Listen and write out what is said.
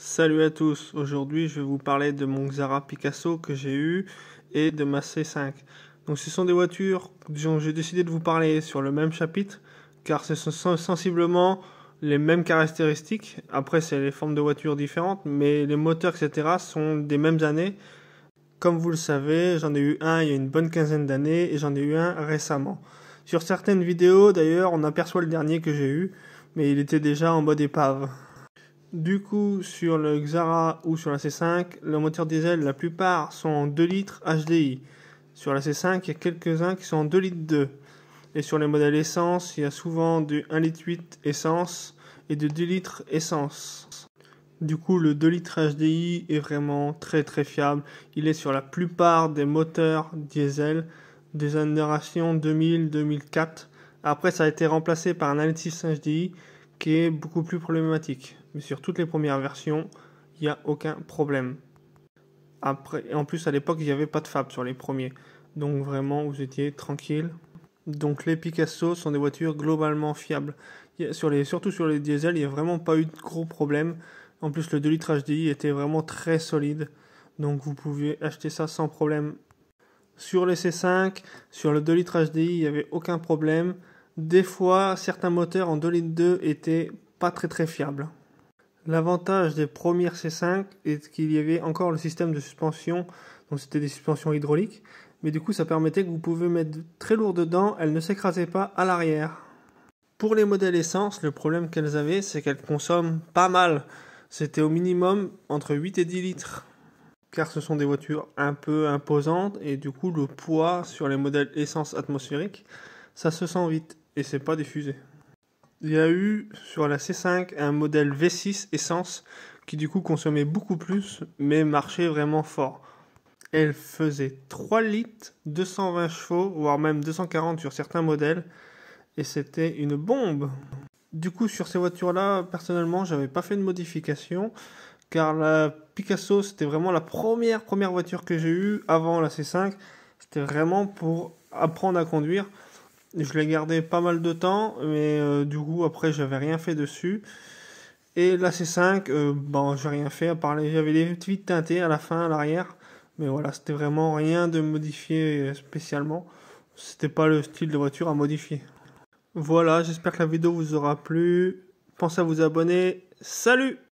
Salut à tous, aujourd'hui je vais vous parler de mon Xara Picasso que j'ai eu et de ma C5. Donc ce sont des voitures dont j'ai décidé de vous parler sur le même chapitre car ce sont sensiblement les mêmes caractéristiques. Après c'est les formes de voitures différentes mais les moteurs etc. sont des mêmes années. Comme vous le savez, j'en ai eu un il y a une bonne quinzaine d'années et j'en ai eu un récemment. Sur certaines vidéos d'ailleurs on aperçoit le dernier que j'ai eu mais il était déjà en mode épave. Du coup, sur le Xara ou sur la C5, le moteur diesel, la plupart sont en 2 litres HDI. Sur la C5, il y a quelques-uns qui sont en 2 litres 2. Et sur les modèles essence, il y a souvent du 1 litre 8 essence et de 2 litres essence. Du coup, le 2 litres HDI est vraiment très très fiable. Il est sur la plupart des moteurs diesel des générations 2000-2004. Après, ça a été remplacé par un 1 litre 6 HDI qui est beaucoup plus problématique. Mais sur toutes les premières versions, il n'y a aucun problème. Après, en plus, à l'époque, il n'y avait pas de fab sur les premiers. Donc vraiment, vous étiez tranquille. Donc les Picasso sont des voitures globalement fiables. Surtout sur les diesels, il n'y a vraiment pas eu de gros problèmes. En plus, le 2 litres HDI était vraiment très solide. Donc vous pouvez acheter ça sans problème. Sur les C5, sur le 2 litres HDI, il n'y avait aucun problème. Des fois, certains moteurs en 2 litres 2 étaient pas très fiables. L'avantage des premières C5 est qu'il y avait encore le système de suspension, donc c'était des suspensions hydrauliques, mais du coup ça permettait que vous pouvez mettre très lourd dedans, elles ne s'écrasaient pas à l'arrière. Pour les modèles essence, le problème qu'elles avaient, c'est qu'elles consomment pas mal. C'était au minimum entre 8 et 10 litres, car ce sont des voitures un peu imposantes, et du coup le poids sur les modèles essence atmosphérique, ça se sent vite, et c'est pas diffusé. Il y a eu sur la C5 un modèle V6 essence qui du coup consommait beaucoup plus mais marchait vraiment fort. Elle faisait 3 litres, 220 chevaux, voire même 240 sur certains modèles et c'était une bombe. Du coup sur ces voitures-là, personnellement, j'avais pas fait de modification car la Picasso c'était vraiment la première voiture que j'ai eue avant la C5. C'était vraiment pour apprendre à conduire. Je l'ai gardé pas mal de temps, mais du coup après j'avais rien fait dessus. Et la C5, bon j'ai rien fait à part j'avais les vitres teintées à la fin, à l'arrière. Mais voilà, c'était vraiment rien de modifié spécialement. C'était pas le style de voiture à modifier. Voilà, j'espère que la vidéo vous aura plu. Pensez à vous abonner. Salut!